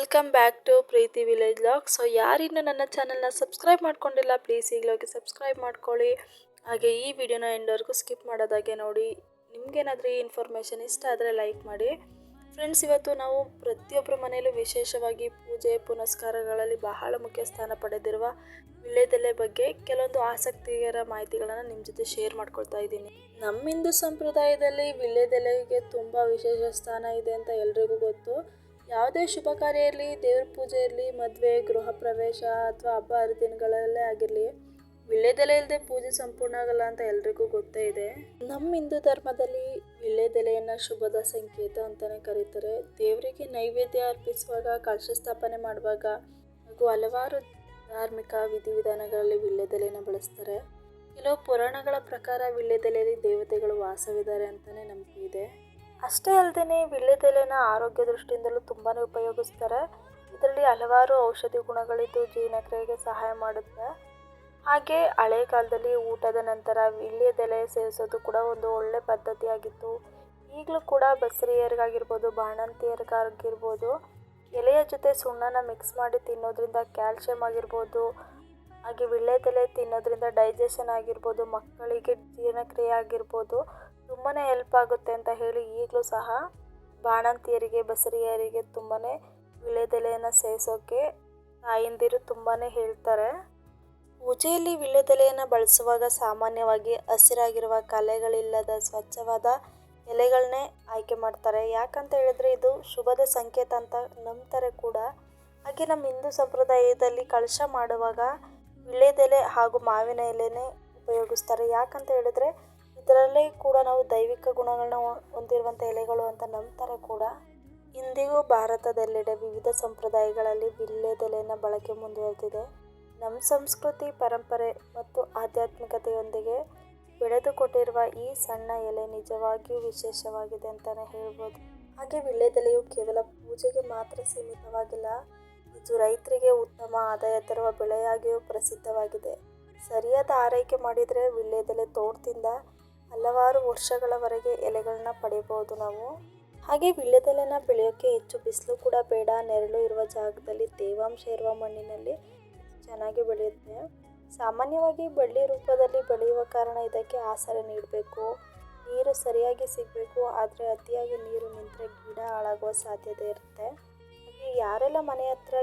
Welcome back to Preeti village vlog. So ಯಾರಿನ್ನೂ ನನ್ನ ಚಾನಲ್ನ ಸಬ್ಸ್ಕ್ರೈಬ್ ಮಾಡ್ಕೊಂಡಿಲ್ಲ, ಪ್ಲೀಸ್ ಈಗಲೋಗಿ ಸಬ್ಸ್ಕ್ರೈಬ್ ಮಾಡ್ಕೊಳ್ಳಿ. ಹಾಗೆ ಈ ವಿಡಿಯೋನ ಎಂಡವರೆಗೂ ಸ್ಕಿಪ್ ಮಾಡೋದಾಗೆ ನೋಡಿ. ನಿಮಗೇನಾದರೂ ಈ ಇನ್ಫಾರ್ಮೇಷನ್ ಇಷ್ಟ ಆದರೆ ಲೈಕ್ ಮಾಡಿ. ಫ್ರೆಂಡ್ಸ್, ಇವತ್ತು ನಾವು ಪ್ರತಿಯೊಬ್ಬರ ಮನೆಯಲ್ಲೂ ವಿಶೇಷವಾಗಿ ಪೂಜೆ ಪುನಸ್ಕಾರಗಳಲ್ಲಿ ಬಹಳ ಮುಖ್ಯ ಸ್ಥಾನ ಪಡೆದಿರುವ ವೀಳ್ಯದೆಲೆ ಬಗ್ಗೆ ಕೆಲವೊಂದು ಆಸಕ್ತಿಕರ ಮಾಹಿತಿಗಳನ್ನು ನಿಮ್ಮ ಜೊತೆ ಶೇರ್ ಮಾಡ್ಕೊಳ್ತಾ ಇದ್ದೀನಿ. ನಮ್ಮ ಹಿಂದೂ ಸಂಪ್ರದಾಯದಲ್ಲಿ ವೀಳ್ಯದೆಲೆಗೆ ತುಂಬ ವಿಶೇಷ ಸ್ಥಾನ ಇದೆ ಅಂತ ಎಲ್ರಿಗೂ ಗೊತ್ತು. ಯಾವುದೇ ಶುಭ ಕಾರ್ಯ ಇರಲಿ, ದೇವ್ರ ಪೂಜೆ ಇರಲಿ, ಮದುವೆ, ಗೃಹ ಪ್ರವೇಶ ಅಥವಾ ಹಬ್ಬ ಹರಿದಿನಗಳಲ್ಲೇ ಆಗಿರಲಿ, ವೀಳ್ಯದೆಲೆ ಇಲ್ಲದೆ ಪೂಜೆ ಸಂಪೂರ್ಣ ಆಗಲ್ಲ ಅಂತ ಎಲ್ರಿಗೂ ಗೊತ್ತೇ ಇದೆ. ನಮ್ಮ ಹಿಂದೂ ಧರ್ಮದಲ್ಲಿ ವೀಳ್ಯದೆಲೆಯನ್ನು ಶುಭದ ಸಂಕೇತ ಅಂತಲೇ ಕರೀತಾರೆ. ದೇವರಿಗೆ ನೈವೇದ್ಯ ಅರ್ಪಿಸುವಾಗ, ಕಲಶ ಸ್ಥಾಪನೆ ಮಾಡುವಾಗ ಹಾಗೂ ಹಲವಾರು ಧಾರ್ಮಿಕ ವಿಧಿವಿಧಾನಗಳಲ್ಲಿ ವೀಳ್ಯದೆಲೆಯನ್ನು ಬಳಸ್ತಾರೆ. ಕೆಲವು ಪುರಾಣಗಳ ಪ್ರಕಾರ ವೀಳ್ಯದೆಲೆಯಲ್ಲಿ ದೇವತೆಗಳು ವಾಸವಿದ್ದಾರೆ ಅಂತಲೇ ನಂಬಿಕೆ ಇದೆ. ಅಷ್ಟೇ ಅಲ್ಲದೆ ವೀಳ್ಯದೆಲೆನ ಆರೋಗ್ಯ ದೃಷ್ಟಿಯಿಂದಲೂ ತುಂಬಾ ಉಪಯೋಗಿಸ್ತಾರೆ. ಇದರಲ್ಲಿ ಹಲವಾರು ಔಷಧಿ ಗುಣಗಳಿದ್ದು ಜೀರ್ಣಕ್ರಿಯೆಗೆ ಸಹಾಯ ಮಾಡುತ್ತೆ. ಹಾಗೆ ಹಳೆ ಕಾಲದಲ್ಲಿ ಊಟದ ನಂತರ ವೀಳ್ಯದೆಲೆ ಸೇವಿಸೋದು ಕೂಡ ಒಂದು ಒಳ್ಳೆ ಪದ್ಧತಿಯಾಗಿತ್ತು. ಈಗಲೂ ಕೂಡ ಬಸರಿಯರಿಗಾಗಿರ್ಬೋದು, ಬಾಣಂತಿಯರಿಗಾಗಿರ್ಬೋದು, ಎಲೆಯ ಜೊತೆ ಸುಣ್ಣನ ಮಿಕ್ಸ್ ಮಾಡಿ ತಿನ್ನೋದ್ರಿಂದ ಕ್ಯಾಲ್ಶಿಯಂ ಆಗಿರ್ಬೋದು, ಹಾಗೆ ವೀಳ್ಯದೆಲೆ ತಿನ್ನೋದ್ರಿಂದ ಡೈಜೆಷನ್ ಆಗಿರ್ಬೋದು, ಮಕ್ಕಳಿಗೆ ಜೀರ್ಣಕ್ರಿಯೆ ಆಗಿರ್ಬೋದು ತುಂಬಾ ಹೆಲ್ಪ್ ಆಗುತ್ತೆ ಅಂತ ಹೇಳಿ ಈಗಲೂ ಸಹ ಬಾಣಂತಿಯರಿಗೆ, ಬಸರಿಯರಿಗೆ ತುಂಬಾ ವೀಳ್ಯದೆಲೆಯನ್ನು ಸೇವಿಸೋಕ್ಕೆ ತಾಯಂದಿರು ತುಂಬಾ ಹೇಳ್ತಾರೆ. ಪೂಜೆಯಲ್ಲಿ ವೀಳ್ಯದೆಲೆಯನ್ನು ಬಳಸುವಾಗ ಸಾಮಾನ್ಯವಾಗಿ ಹಸಿರಾಗಿರುವ ಕಲೆಗಳಿಲ್ಲದ ಸ್ವಚ್ಛವಾದ ಎಲೆಗಳನ್ನೇ ಆಯ್ಕೆ ಮಾಡ್ತಾರೆ. ಯಾಕಂತ ಹೇಳಿದ್ರೆ ಇದು ಶುಭದ ಸಂಕೇತ ಅಂತ ನಂಬ್ತಾರೆ ಕೂಡ. ಹಾಗೆ ನಮ್ಮ ಹಿಂದೂ ಸಂಪ್ರದಾಯದಲ್ಲಿ ಕಲಶ ಮಾಡುವಾಗ ವೀಳ್ಯದೆಲೆ ಹಾಗೂ ಮಾವಿನ ಎಲೆನೇ ಉಪಯೋಗಿಸ್ತಾರೆ. ಯಾಕಂತ ಹೇಳಿದ್ರೆ ಇದರಲ್ಲೇ ಕೂಡ ನಾವು ದೈವಿಕ ಗುಣಗಳನ್ನ ಹೊಂದಿರುವಂಥ ಎಲೆಗಳು ಅಂತ ನಂಬ್ತಾರೆ ಕೂಡ. ಇಂದಿಗೂ ಭಾರತದೆಲ್ಲೆಡೆ ವಿವಿಧ ಸಂಪ್ರದಾಯಗಳಲ್ಲಿ ವೀಳ್ಯದೆಲೆಯನ್ನು ಬಳಕೆ ಮುಂದುವರೆದಿದೆ. ನಮ್ಮ ಸಂಸ್ಕೃತಿ, ಪರಂಪರೆ ಮತ್ತು ಆಧ್ಯಾತ್ಮಿಕತೆಯೊಂದಿಗೆ ಬೆಳೆದುಕೊಟ್ಟಿರುವ ಈ ಸಣ್ಣ ಎಲೆ ನಿಜವಾಗಿಯೂ ವಿಶೇಷವಾಗಿದೆ ಅಂತಲೇ ಹೇಳ್ಬೋದು. ಹಾಗೆ ವೀಳ್ಯದೆಲೆಯು ಕೇವಲ ಪೂಜೆಗೆ ಮಾತ್ರ ಸೀಮಿತವಾಗಿಲ್ಲ, ಇದು ರೈತರಿಗೆ ಉತ್ತಮ ಆದಾಯ ತರುವ ಬೆಳೆಯಾಗಿಯೂ ಪ್ರಸಿದ್ಧವಾಗಿದೆ. ಸರಿಯಾದ ಆರೈಕೆ ಮಾಡಿದರೆ ವೀಳ್ಯದೆಲೆ ತೋಟದಿಂದ ಹಲವಾರು ವರ್ಷಗಳವರೆಗೆ ಎಲೆಗಳನ್ನ ಪಡೆಯಬಹುದು ನಾವು. ಹಾಗೆ ವೀಳ್ಯದೆಲೆನ ಬೆಳೆಯೋಕ್ಕೆ ಹೆಚ್ಚು ಬಿಸಿಲು ಕೂಡ ಬೇಡ. ನೆರಳು ಇರುವ ಜಾಗದಲ್ಲಿ, ತೇವಾಂಶ ಇರುವ ಮಣ್ಣಿನಲ್ಲಿ ಚೆನ್ನಾಗಿ ಬೆಳೆಯುತ್ತೆ. ಸಾಮಾನ್ಯವಾಗಿ ಬಳ್ಳಿ ರೂಪದಲ್ಲಿ ಬೆಳೆಯುವ ಕಾರಣ ಇದಕ್ಕೆ ಆಸರೆ ನೀಡಬೇಕು, ನೀರು ಸರಿಯಾಗಿ ಸಿಗಬೇಕು. ಆದರೆ ಅತಿಯಾಗಿ ನೀರು ನಿಂತರೆ ಗಿಡ ಹಾಳಾಗುವ ಸಾಧ್ಯತೆ ಇರುತ್ತೆ. ಹಾಗೆ ಯಾರೆಲ್ಲ ಮನೆ ಹತ್ರ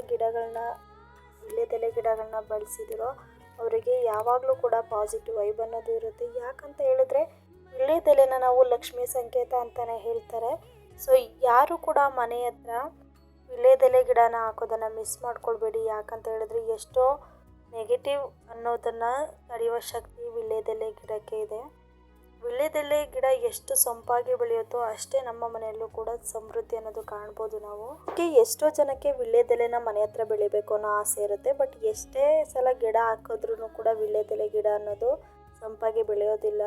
ವೀಳ್ಯದೆಲೆ ಗಿಡಗಳನ್ನ ಬೆಳೆಸಿದಿರೋ ಅವರಿಗೆ ಯಾವಾಗಲೂ ಕೂಡ ಪಾಸಿಟಿವ್ ವೈಬ್ ಅನ್ನೋದು ಇರುತ್ತೆ. ಯಾಕಂತ ಹೇಳಿದ್ರೆ ವೀಳ್ಯದೆಲೆನ ನಾವು ಲಕ್ಷ್ಮಿ ಸಂಕೇತ ಅಂತಲೇ ಹೇಳ್ತಾರೆ. ಸೊ ಯಾರು ಕೂಡ ಮನೆ ಹತ್ರ ವೀಳ್ಯದೆಲೆ ಗಿಡನ ಹಾಕೋದನ್ನು ಮಿಸ್ ಮಾಡ್ಕೊಳ್ಬೇಡಿ. ಯಾಕಂತ ಹೇಳಿದ್ರೆ ಎಷ್ಟೋ ನೆಗೆಟಿವ್ ಅನ್ನೋದನ್ನು ತಡೆಯುವ ಶಕ್ತಿ ವೀಳ್ಯದೆಲೆ ಗಿಡಕ್ಕೆ ಇದೆ. ವೀಳ್ಯದೆಲೆ ಗಿಡ ಎಷ್ಟು ಸೊಂಪಾಗಿ ಬೆಳೆಯುತ್ತೋ ಅಷ್ಟೇ ನಮ್ಮ ಮನೆಯಲ್ಲೂ ಕೂಡ ಸಮೃದ್ಧಿ ಅನ್ನೋದು ಕಾಣ್ಬೋದು ನಾವು. ಎಷ್ಟೋ ಜನಕ್ಕೆ ವೀಳ್ಯದೆಲೆನ ಮನೆ ಹತ್ರ ಬೆಳಿಬೇಕು ಅನ್ನೋ ಆಸೆ ಇರುತ್ತೆ. ಬಟ್ ಎಷ್ಟೇ ಸಲ ಗಿಡ ಹಾಕಿದ್ರೂ ಕೂಡ ವೀಳ್ಯದೆಲೆ ಗಿಡ ಅನ್ನೋದು ಸೊಂಪಾಗಿ ಬೆಳೆಯೋದಿಲ್ಲ.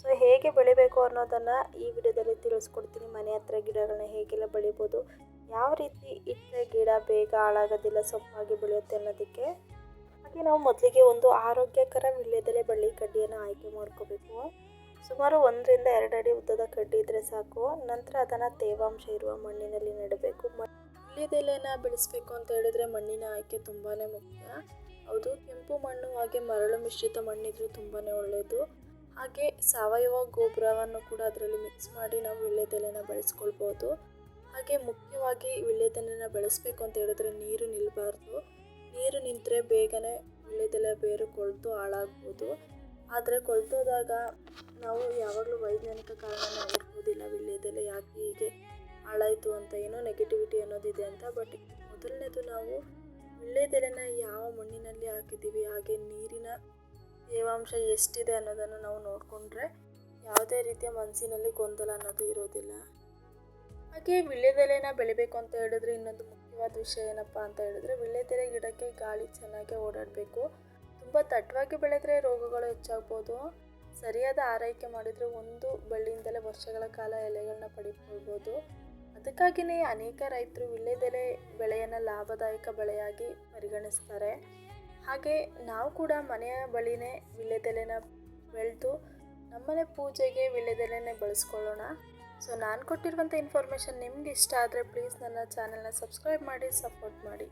ಸೊ ಹೇಗೆ ಬೆಳಿಬೇಕು ಅನ್ನೋದನ್ನು ಈ ವಿಡಿಯೋದಲ್ಲಿ ತಿಳಿಸ್ಕೊಡ್ತೀನಿ. ಮನೆ ಹತ್ರ ಗಿಡಗಳನ್ನ ಹೇಗೆಲ್ಲ ಬೆಳಿಬೋದು, ಯಾವ ರೀತಿ ಇಟ್ಟರೆ ಗಿಡ ಬೇಗ ಹಾಳಾಗೋದಿಲ್ಲ, ಸೊಂಪಾಗಿ ಬೆಳೆಯುತ್ತೆ ಅನ್ನೋದಕ್ಕೆ. ಹಾಗೆ ನಾವು ಮೊದಲಿಗೆ ಒಂದು ಆರೋಗ್ಯಕರ ವೀಳ್ಯದೆಲೆ ಬಳ್ಳಿ ಕಡ್ಡಿಯನ್ನು ಆಯ್ಕೆ ಮಾಡ್ಕೋಬೇಕು. ಸುಮಾರು 1 ರಿಂದ 2 ಅಡಿ ಉದ್ದದ ಕಡ್ಡಿ ಇದ್ದರೆ ಸಾಕು. ನಂತರ ಅದನ್ನು ತೇವಾಂಶ ಇರುವ ಮಣ್ಣಿನಲ್ಲಿ ನೆಡಬೇಕು. ವೀಳ್ಯದೆಲೆನ ಬೆಳೆಸಬೇಕು ಅಂತ ಹೇಳಿದ್ರೆ ಮಣ್ಣಿನ ಆಯ್ಕೆ ತುಂಬಾ ಮುಖ್ಯ. ಹೌದು, ಕೆಂಪು ಮಣ್ಣು ಹಾಗೆ ಮರಳು ಮಿಶ್ರಿತ ಮಣ್ಣಿದ್ರೆ ತುಂಬಾ ಒಳ್ಳೆಯದು. ಹಾಗೆ ಸಾವಯವ ಗೊಬ್ಬರವನ್ನು ಕೂಡ ಅದರಲ್ಲಿ ಮಿಕ್ಸ್ ಮಾಡಿ ನಾವು ವೀಳ್ಯದೆಲೆನ ಬೆಳೆಸ್ಕೊಳ್ಬೋದು. ಹಾಗೆ ಮುಖ್ಯವಾಗಿ ವೀಳ್ಯದೆಲೆನ ಬೆಳೆಸಬೇಕು ಅಂತ ಹೇಳಿದ್ರೆ ನೀರು ನಿಲ್ಲಬಾರ್ದು. ನೀರು ನಿಂತರೆ ಬೇಗನೆ ವೀಳ್ಯದೆಲೆ ಬೇರು ಕೊಳೆತು ಹಾಳಾಗ್ಬೋದು. ಆದರೆ ಕೊಳ್ತೋದಾಗ ನಾವು ಯಾವಾಗಲೂ ವೈಜ್ಞಾನಿಕ ಕಾರಣನ ಹುಡ್ಕೋದಿಲ್ಲ, ವೀಳ್ಯದೆಲೆ ಯಾಕೆ ಹೀಗೆ ಹಾಳಾಯಿತು ಅಂತ, ಏನೋ ನೆಗೆಟಿವಿಟಿ ಅನ್ನೋದಿದೆ ಅಂತ. ಬಟ್ ಮೊದಲನೇದು ನಾವು ವೀಳ್ಯದೆಲೆನ ಯಾವ ಮಣ್ಣಿನಲ್ಲಿ ಹಾಕಿದ್ದೀವಿ, ಹಾಗೆ ನೀರಿನ ತೇವಾಂಶ ಎಷ್ಟಿದೆ ಅನ್ನೋದನ್ನು ನಾವು ನೋಡಿಕೊಂಡ್ರೆ ಯಾವುದೇ ರೀತಿಯ ಮನಸ್ಸಿನಲ್ಲಿ ಗೊಂದಲ ಅನ್ನೋದು ಇರೋದಿಲ್ಲ. ಹಾಗೆ ವೀಳ್ಯದೆಲೆನ ಬೆಳಿಬೇಕು ಅಂತ ಹೇಳಿದ್ರೆ ಇನ್ನೊಂದು ಮುಖ್ಯವಾದ ವಿಷಯ ಏನಪ್ಪ ಅಂತ ಹೇಳಿದ್ರೆ ವೀಳ್ಯದೆಲೆ ಗಿಡಕ್ಕೆ ಗಾಳಿ ಚೆನ್ನಾಗಿ ಓಡಾಡಬೇಕು. ತುಂಬ ದಟ್ಟವಾಗಿ ಬೆಳೆದ್ರೆ ರೋಗಗಳು ಹೆಚ್ಚಾಗ್ಬೋದು. ಸರಿಯಾದ ಆರೈಕೆ ಮಾಡಿದರೆ ಒಂದು ಬಳ್ಳಿಯಿಂದಲೇ ವರ್ಷಗಳ ಕಾಲ ಎಲೆಗಳನ್ನ ಪಡೆದುಕೊಳ್ಬೋದು. ಅದಕ್ಕಾಗಿಯೇ ಅನೇಕ ರೈತರು ವೀಳ್ಯದೆಲೆ ಬೆಳೆಯನ್ನು ಲಾಭದಾಯಕ ಬೆಳೆಯಾಗಿ ಪರಿಗಣಿಸ್ತಾರೆ. ಹಾಗೆ ನಾವು ಕೂಡ ಮನೆಯ ಬಳಿನೇ ವೀಳ್ಯದೆಲೆನ ಬೆಳೆದು ನಮ್ಮನೆ ಪೂಜೆಗೆ ವೀಳ್ಯದೆಲೆನೇ ಬಳಸ್ಕೊಳ್ಳೋಣ. ಸೊ ನಾನು ಕೊಟ್ಟಿರುವಂಥ ಇನ್ಫಾರ್ಮೇಷನ್ ನಿಮ್ಗೆ ಇಷ್ಟ ಆದರೆ ಪ್ಲೀಸ್ ನನ್ನ ಚಾನಲ್ನ ಸಬ್ಸ್ಕ್ರೈಬ್ ಮಾಡಿ ಸಪೋರ್ಟ್ ಮಾಡಿ.